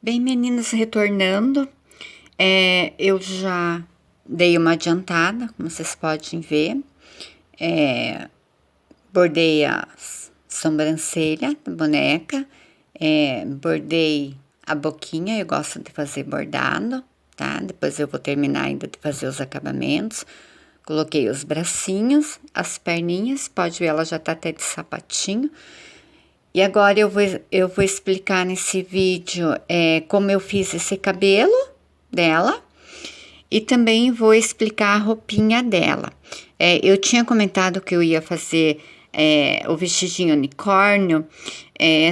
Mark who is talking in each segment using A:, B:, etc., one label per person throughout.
A: Bem, meninas, retornando, eu já dei uma adiantada, como vocês podem ver, bordei a sobrancelha da boneca, bordei a boquinha, eu gosto de fazer bordado, tá? Depois eu vou terminar ainda de fazer os acabamentos. Coloquei os bracinhos, as perninhas, pode ver, ela já tá até de sapatinho. E agora eu vou explicar nesse vídeo como eu fiz esse cabelo dela e também vou explicar a roupinha dela. Eu tinha comentado que eu ia fazer o vestidinho unicórnio,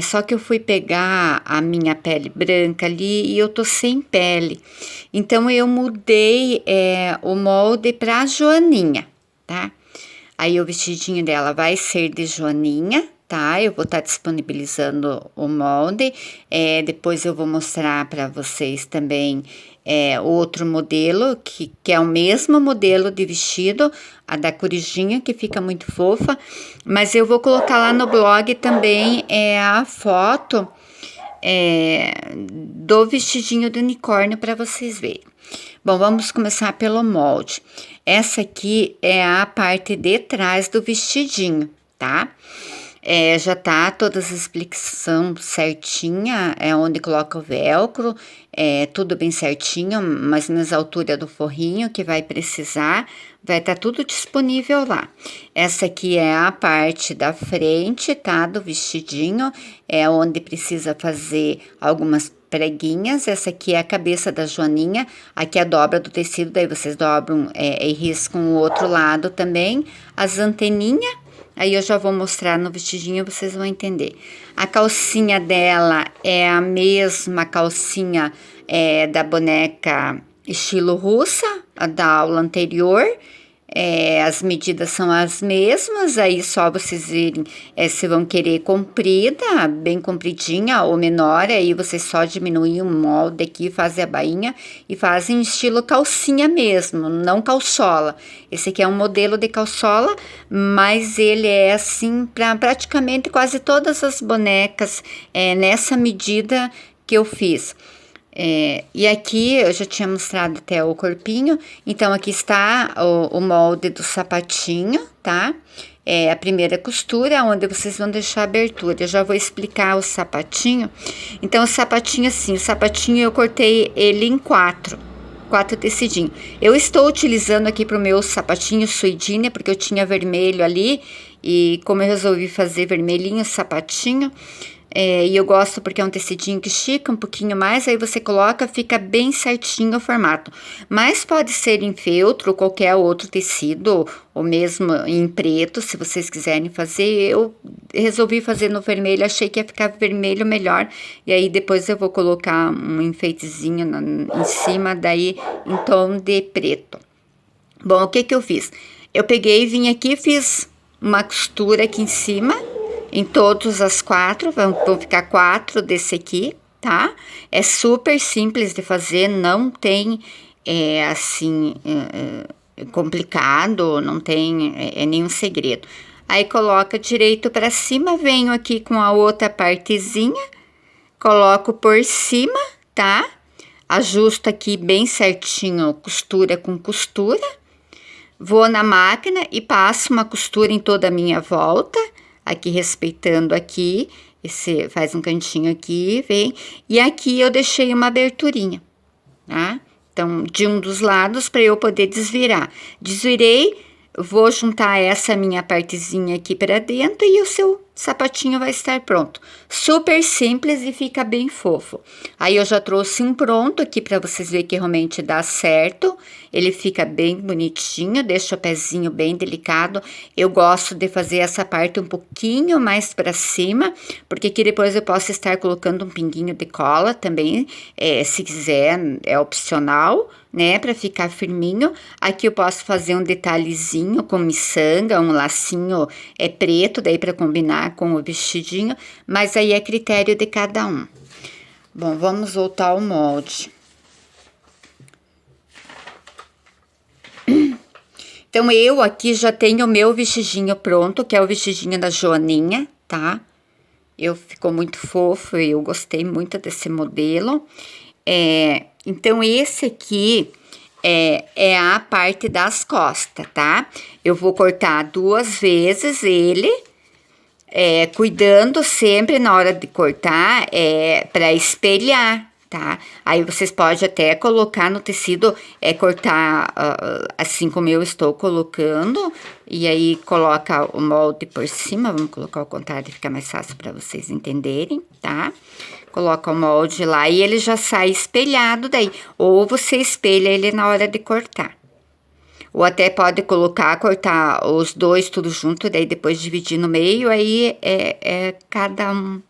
A: só que eu fui pegar a minha pele branca ali e eu tô sem pele. Então eu mudei o molde pra Joaninha, tá? Aí o vestidinho dela vai ser de Joaninha, tá? Eu vou estar disponibilizando o molde. Depois eu vou mostrar para vocês também outro modelo, que é o mesmo modelo de vestido, a da corujinha, que fica muito fofa. Mas eu vou colocar lá no blog também a foto do vestidinho do unicórnio para vocês verem. Bom, vamos começar pelo molde. Essa aqui é a parte de trás do vestidinho, tá? Já tá todas as explicações certinha, onde coloca o velcro, tudo bem certinho, mas nas alturas do forrinho que vai precisar, vai estar tudo disponível lá. Essa aqui é a parte da frente, tá, do vestidinho, onde precisa fazer algumas preguinhas. Essa aqui é a cabeça da Joaninha, aqui é a dobra do tecido, daí vocês dobram e riscam o outro lado também, as anteninhas. Aí eu já vou mostrar no vestidinho, vocês vão entender. A calcinha dela é a mesma calcinha da boneca estilo russa, a da aula anterior. As medidas são as mesmas, aí só vocês verem se vão querer comprida, bem compridinha ou menor, aí vocês só diminuem o molde aqui, fazem a bainha e fazem estilo calcinha mesmo, não calçola. Esse aqui é um modelo de calçola, mas ele é assim para praticamente quase todas as bonecas, nessa medida que eu fiz. E aqui eu já tinha mostrado até o corpinho, então aqui está o molde do sapatinho, tá? A primeira costura, onde vocês vão deixar a abertura. Eu já vou explicar o sapatinho. Então, o sapatinho assim, o sapatinho eu cortei ele em quatro tecidinhos. Eu estou utilizando aqui pro meu sapatinho suidinha, porque eu tinha vermelho ali, e como eu resolvi fazer vermelhinho sapatinho, e eu gosto porque é um tecidinho que estica um pouquinho mais, aí você coloca, fica bem certinho o formato. Mas pode ser em feltro ou qualquer outro tecido, ou mesmo em preto, se vocês quiserem fazer. Eu resolvi fazer no vermelho, achei que ia ficar vermelho melhor, e aí depois eu vou colocar um enfeitezinho em cima, daí em tom de preto. Bom, o que que eu fiz? Eu peguei, vim aqui, fiz uma costura aqui em cima, em todas as quatro, vão ficar quatro desse aqui, tá? É super simples de fazer, não tem, assim, complicado, não tem nenhum segredo. Aí coloca direito para cima, venho aqui com a outra partezinha, coloco por cima, tá? Ajusto aqui bem certinho, costura com costura. Vou na máquina e passo uma costura em toda a minha volta, aqui respeitando aqui, esse faz um cantinho aqui, vem, e aqui eu deixei uma aberturinha, tá? Então, de um dos lados para eu poder desvirar. Desvirei, vou juntar essa minha partezinha aqui para dentro e o seu sapatinho vai estar pronto. Super simples e fica bem fofo. Aí eu já trouxe um pronto aqui para vocês verem que realmente dá certo. Ele fica bem bonitinho, deixa o pezinho bem delicado. Eu gosto de fazer essa parte um pouquinho mais para cima, porque aqui depois eu posso estar colocando um pinguinho de cola também, se quiser, é opcional, né, para ficar firminho. Aqui eu posso fazer um detalhezinho com miçanga, um lacinho preto, daí para combinar com o vestidinho, mas aí é critério de cada um. Bom, vamos voltar ao molde. Então, eu aqui já tenho o meu vestidinho pronto, que é o vestidinho da Joaninha, tá? ficou muito fofo, eu gostei muito desse modelo. Então, esse aqui é a parte das costas, tá? Eu vou cortar 2 vezes ele, cuidando sempre na hora de cortar, para espelhar, tá? Aí vocês podem até colocar no tecido, cortar assim como eu estou colocando, e aí coloca o molde por cima. Vamos colocar ao contrário, fica mais fácil para vocês entenderem, tá? Coloca o molde lá e ele já sai espelhado daí, ou você espelha ele na hora de cortar. Ou até pode cortar os dois tudo junto, daí depois dividir no meio, aí cada um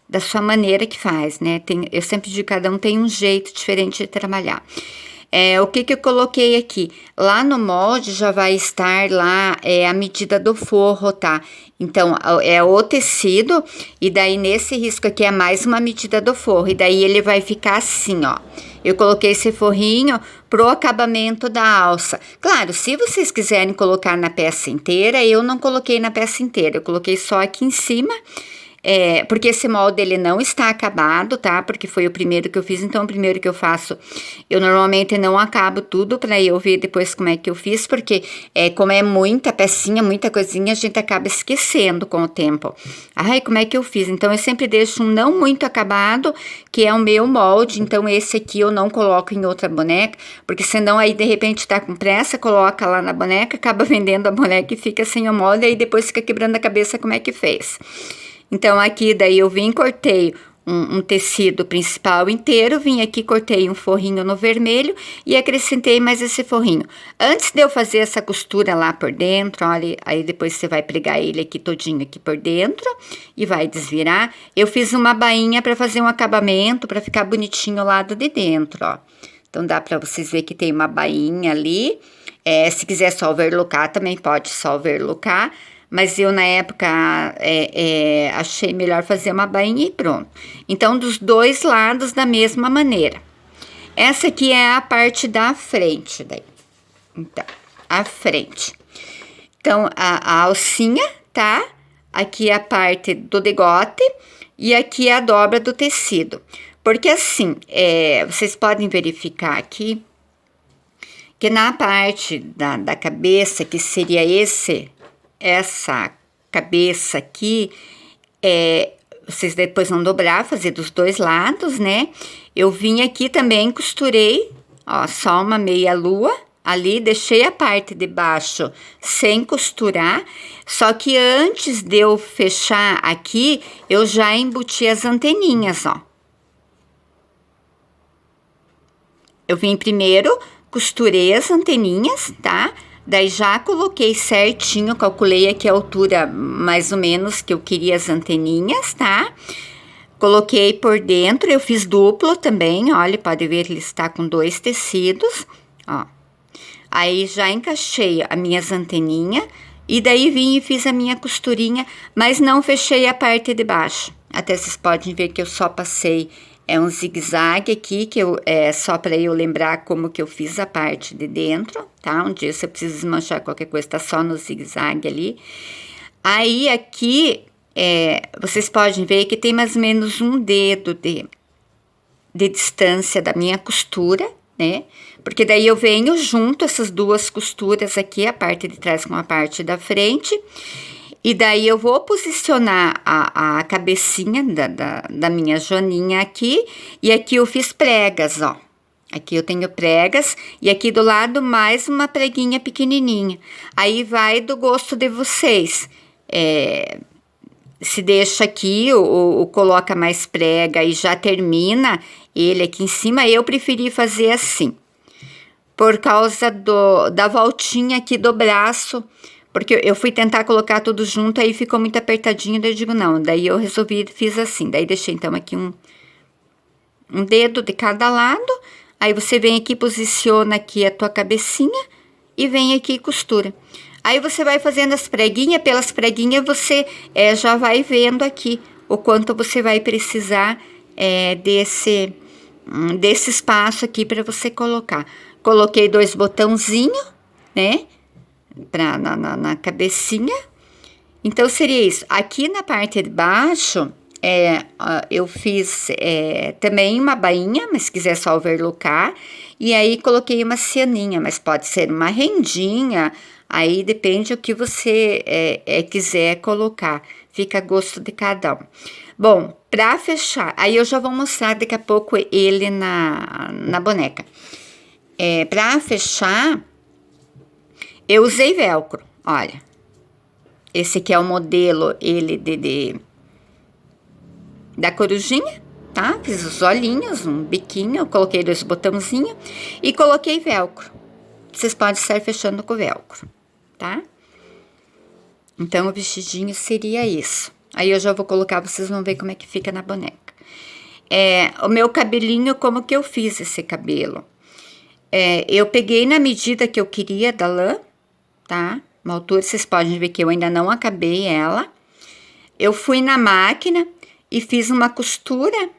A: da sua maneira que faz, né? Eu sempre digo, cada um tem um jeito diferente de trabalhar. O que eu coloquei aqui? Lá no molde já vai estar lá a medida do forro, tá? Então, é o tecido, e daí nesse risco aqui é mais uma medida do forro, e daí ele vai ficar assim, ó. Eu coloquei esse forrinho pro acabamento da alça. Claro, se vocês quiserem colocar na peça inteira, eu não coloquei na peça inteira, eu coloquei só aqui em cima. Porque esse molde ele não está acabado, tá? Porque foi o primeiro que eu fiz, então o primeiro que eu faço, eu normalmente não acabo tudo para eu ver depois como é que eu fiz, porque como é muita pecinha, muita coisinha, a gente acaba esquecendo com o tempo. Ai, como é que eu fiz? Então eu sempre deixo um não muito acabado, que é o meu molde, então esse aqui eu não coloco em outra boneca, porque senão aí de repente tá com pressa, coloca lá na boneca, acaba vendendo a boneca e fica sem o molde, aí depois fica quebrando a cabeça como é que fez. Então, aqui daí eu vim, cortei um tecido principal inteiro, vim aqui, cortei um forrinho no vermelho e acrescentei mais esse forrinho. Antes de eu fazer essa costura lá por dentro, olha, aí depois você vai pregar ele aqui todinho aqui por dentro e vai desvirar. Eu fiz uma bainha para fazer um acabamento, para ficar bonitinho o lado de dentro, ó. Então, dá para vocês verem que tem uma bainha ali. Se quiser só overlocar, também pode só overlocar. Mas eu, na época, achei melhor fazer uma bainha e pronto. Então, dos dois lados, da mesma maneira. Essa aqui é a parte da frente, daí. Então, a frente. Então, a alcinha, tá? Aqui é a parte do degote e aqui é a dobra do tecido. Porque assim, vocês podem verificar aqui que na parte da cabeça, que seria essa cabeça aqui, vocês depois vão dobrar, fazer dos dois lados, né? Eu vim aqui também, costurei, ó, só uma meia lua ali, deixei a parte de baixo sem costurar, só que antes de eu fechar aqui, eu já embuti as anteninhas, ó. Eu vim primeiro, costurei as anteninhas, tá? Daí já coloquei certinho, calculei aqui a altura mais ou menos que eu queria as anteninhas, tá? Coloquei por dentro, eu fiz duplo também, olha, pode ver que ele está com 2 tecidos, ó. Aí já encaixei as minhas anteninhas e daí vim e fiz a minha costurinha, mas não fechei a parte de baixo. Até vocês podem ver que eu só passei um zigue-zague aqui, que só para eu lembrar como que eu fiz a parte de dentro, tá? Um dia você precisa desmanchar qualquer coisa, tá só no zigue-zague ali. Aí, aqui, vocês podem ver que tem mais ou menos um dedo de distância da minha costura, né? Porque daí eu venho junto essas duas costuras aqui, a parte de trás com a parte da frente. E daí eu vou posicionar a cabecinha da minha joaninha aqui, e aqui eu fiz pregas, ó. Aqui eu tenho pregas, e aqui do lado mais uma preguinha pequenininha. Aí vai do gosto de vocês. Se deixa aqui ou coloca mais prega e já termina ele aqui em cima, eu preferi fazer assim. Por causa da voltinha aqui do braço, porque eu fui tentar colocar tudo junto, aí ficou muito apertadinho, daí eu digo não. Daí eu fiz assim, daí deixei então aqui um dedo de cada lado. Aí você vem aqui, posiciona aqui a tua cabecinha e vem aqui e costura. Aí você vai fazendo as preguinhas, pelas preguinhas você já vai vendo aqui o quanto você vai precisar desse espaço aqui para você colocar. Coloquei 2 botãozinhos, né? Na cabecinha, Então, seria isso. Aqui na parte de baixo, eu fiz também uma bainha, mas se quiser só overlocar. E aí, coloquei uma cianinha, mas pode ser uma rendinha. Aí, depende do que você quiser colocar. Fica a gosto de cada um. Bom, pra fechar, aí eu já vou mostrar daqui a pouco ele na boneca. Pra fechar, eu usei velcro, olha. Esse aqui é o modelo, ele da corujinha, tá? Fiz os olhinhos, um biquinho, eu coloquei 2 botãozinhos e coloquei velcro. Vocês podem estar fechando com velcro, tá? Então, o vestidinho seria isso. Aí eu já vou colocar, vocês vão ver como é que fica na boneca. O meu cabelinho, como que eu fiz esse cabelo? Eu peguei na medida que eu queria da lã, tá? Uma altura, vocês podem ver que eu ainda não acabei ela. Eu fui na máquina e fiz uma costura,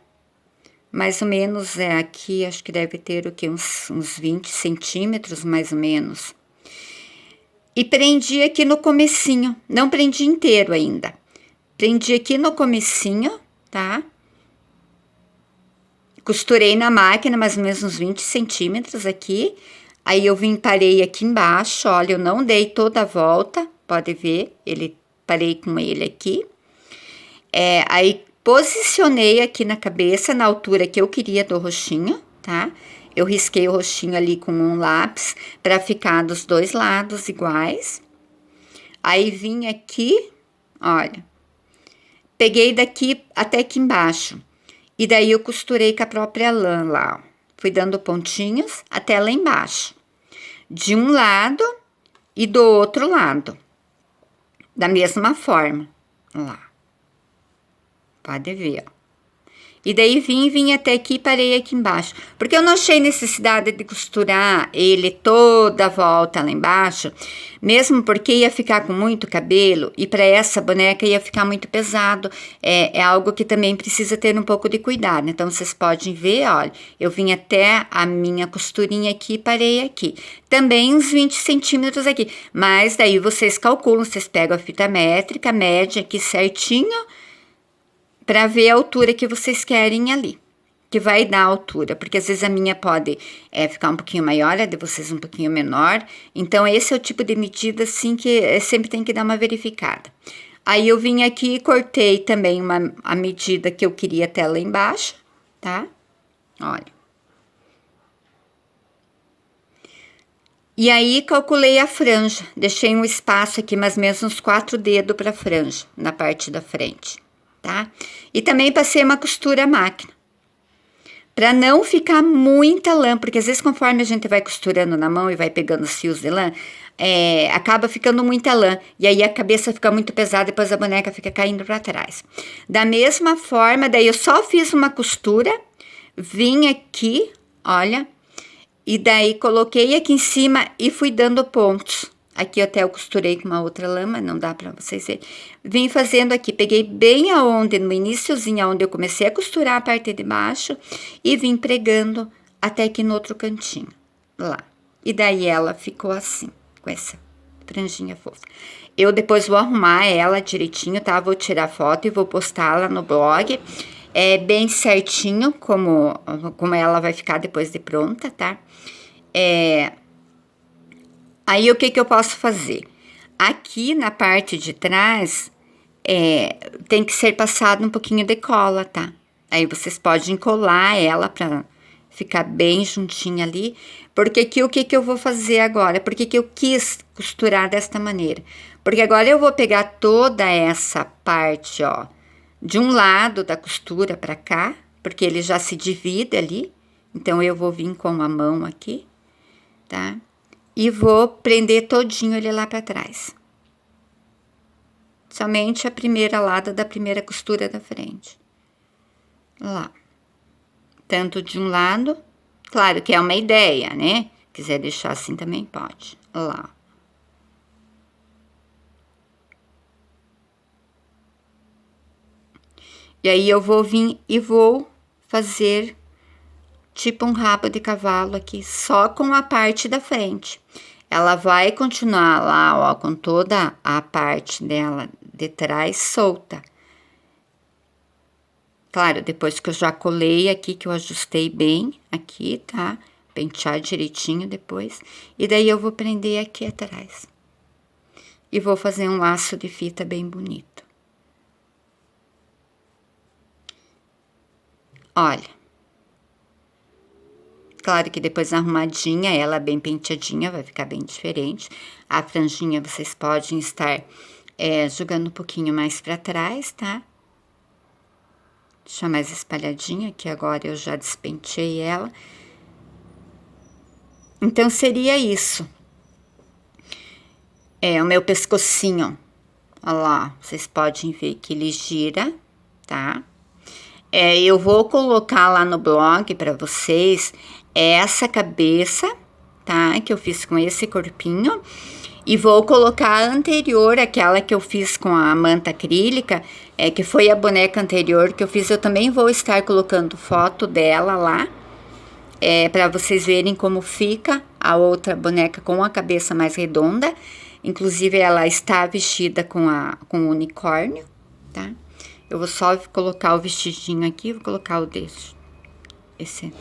A: mais ou menos, aqui, acho que deve ter o que? Uns 20 centímetros, mais ou menos. E prendi aqui no comecinho, não prendi inteiro ainda. Prendi aqui no comecinho, tá? Costurei na máquina mais ou menos uns 20 centímetros aqui. Aí eu parei aqui embaixo, olha, eu não dei toda a volta, pode ver, parei com ele aqui. Aí posicionei aqui na cabeça, na altura que eu queria do roxinho, tá? Eu risquei o roxinho ali com um lápis para ficar dos 2 lados iguais. Aí vim aqui, olha, peguei daqui até aqui embaixo. E daí eu costurei com a própria lã lá, ó. Fui dando pontinhos até lá embaixo. De um lado e do outro lado. Da mesma forma. Lá. Pode ver, ó. E daí vim até aqui e parei aqui embaixo. Porque eu não achei necessidade de costurar ele toda a volta lá embaixo. Mesmo porque ia ficar com muito cabelo. E para essa boneca ia ficar muito pesado. É algo que também precisa ter um pouco de cuidado. Então, vocês podem ver, olha. Eu vim até a minha costurinha aqui e parei aqui. Também uns 20 centímetros aqui. Mas daí vocês calculam. Vocês pegam a fita métrica, mede aqui certinho, para ver a altura que vocês querem ali, que vai dar a altura, porque às vezes a minha pode ficar um pouquinho maior, a de vocês um pouquinho menor. Então, esse é o tipo de medida, assim, que sempre tem que dar uma verificada. Aí, eu vim aqui e cortei também a medida que eu queria até lá embaixo, tá? Olha. E aí, calculei a franja, deixei um espaço aqui, mais ou menos uns 4 dedos para franja, na parte da frente. Tá? E também passei uma costura à máquina, para não ficar muita lã, porque às vezes conforme a gente vai costurando na mão e vai pegando os fios de lã, acaba ficando muita lã, e aí a cabeça fica muito pesada, depois a boneca fica caindo para trás. Da mesma forma, daí eu só fiz uma costura, vim aqui, olha, e daí coloquei aqui em cima e fui dando pontos. Aqui até eu costurei com uma outra lã, não dá pra vocês verem. Vim fazendo aqui, peguei bem aonde, no iniciozinho, aonde eu comecei a costurar a parte de baixo, e vim pregando até aqui no outro cantinho, lá. E daí ela ficou assim, com essa franjinha fofa. Eu depois vou arrumar ela direitinho, tá? Vou tirar foto e vou postar lá no blog. Bem certinho como ela vai ficar depois de pronta, tá? Aí, o que eu posso fazer? Aqui na parte de trás, tem que ser passado um pouquinho de cola, tá? Aí, vocês podem colar ela pra ficar bem juntinha ali. Porque aqui, o que eu vou fazer agora? Por que eu quis costurar desta maneira? Porque agora eu vou pegar toda essa parte, ó, de um lado da costura pra cá, porque ele já se divide ali. Então, eu vou vir com a mão aqui, tá? E vou prender todinho ele lá pra trás. Somente a primeira lada da primeira costura da frente. Lá. Tanto de um lado, claro que é uma ideia, né? Quiser deixar assim também pode. Lá. E aí, eu vou vir e vou fazer tipo um rabo de cavalo aqui, só com a parte da frente. ela vai continuar lá, ó, com toda a parte dela de trás solta. Claro, depois que eu já colei aqui, que eu ajustei bem aqui, tá? Pentear direitinho depois. E daí eu vou prender aqui atrás. E vou fazer um laço de fita bem bonito. Olha. Claro que depois arrumadinha, ela bem penteadinha, vai ficar bem diferente. A franjinha vocês podem estar jogando um pouquinho mais pra trás, tá? Deixar mais espalhadinha, que agora eu já despenteei ela. Então, seria isso. O meu pescocinho, olha lá, vocês podem ver que ele gira, tá? Eu vou colocar lá no blog pra vocês essa cabeça, tá? Que eu fiz com esse corpinho. E vou colocar a anterior, aquela que eu fiz com a manta acrílica, que foi a boneca anterior que eu fiz. Eu também vou estar colocando foto dela lá, para vocês verem como fica a outra boneca com a cabeça mais redonda. Inclusive, ela está vestida com o unicórnio, tá? Eu vou só colocar o vestidinho aqui, vou colocar esse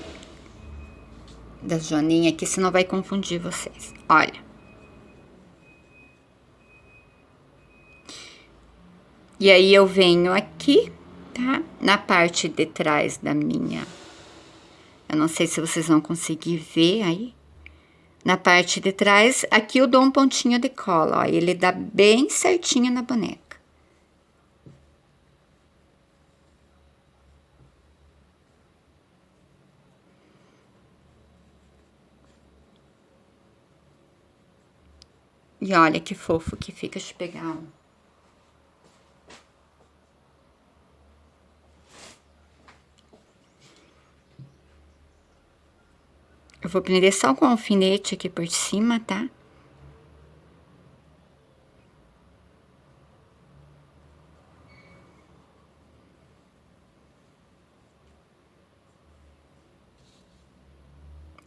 A: da Joaninha aqui, senão vai confundir vocês. Olha. E aí, eu venho aqui, tá? Na parte de trás da minha... Eu não sei se vocês vão conseguir ver aí. Na parte de trás, aqui eu dou um pontinho de cola, ó. Ele dá bem certinho na boneca. E olha que fofo que fica. Deixa eu pegar um. Eu vou prender só com o alfinete aqui por cima, tá?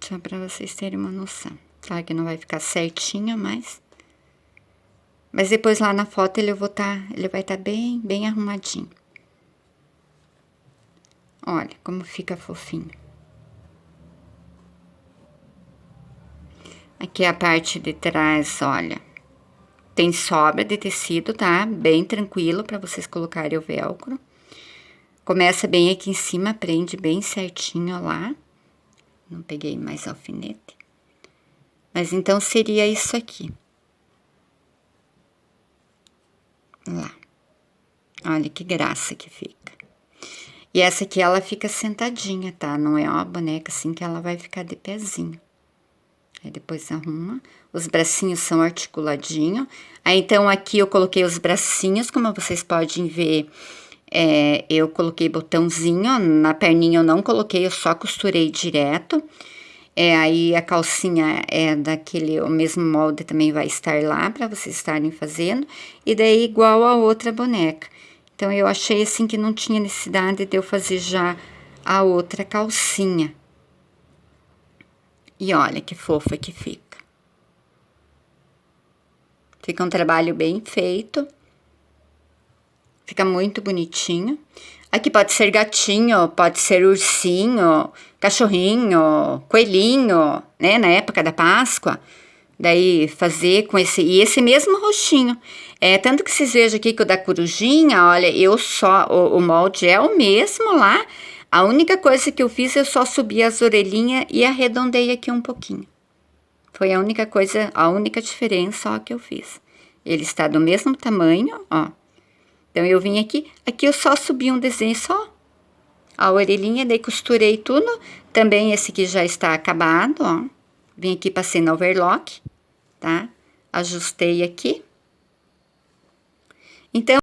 A: Só pra vocês terem uma noção. Claro que não vai ficar certinho, mas depois lá na foto ele vai estar bem arrumadinho. Olha como fica fofinho. Aqui a parte de trás, olha, tem sobra de tecido, tá? Bem tranquilo para vocês colocarem o velcro. Começa bem aqui em cima, prende bem certinho lá. Não peguei mais alfinete. Mas então seria isso aqui. Lá. Olha que graça que fica. E essa aqui ela fica sentadinha, tá? Não é uma boneca assim que ela vai ficar de pezinho. Aí depois arruma. Os bracinhos são articuladinhos. Aí então aqui eu coloquei os bracinhos, como vocês podem ver. Eu coloquei botãozinho, na perninha eu não coloquei, eu só costurei direto. Aí a calcinha o mesmo molde também vai estar lá para vocês estarem fazendo. E daí igual a outra boneca. Então, eu achei assim que não tinha necessidade de eu fazer já a outra calcinha. E olha que fofa que fica. Fica um trabalho bem feito. Fica muito bonitinho. Aqui pode ser gatinho, pode ser ursinho, cachorrinho, coelhinho, né? Na época da Páscoa. Daí, fazer com esse mesmo roxinho. Tanto que vocês vejam aqui que o da corujinha, olha, o molde é o mesmo lá. A única coisa que eu fiz, eu só subi as orelhinhas e arredondei aqui um pouquinho. Foi a única coisa, a única diferença, ó, que eu fiz. Ele está do mesmo tamanho, ó. Então, eu vim aqui eu só subi um desenho só. A orelhinha, daí costurei tudo. Também esse aqui já está acabado, ó. Vim aqui, passei no overlock, tá? Ajustei aqui. Então,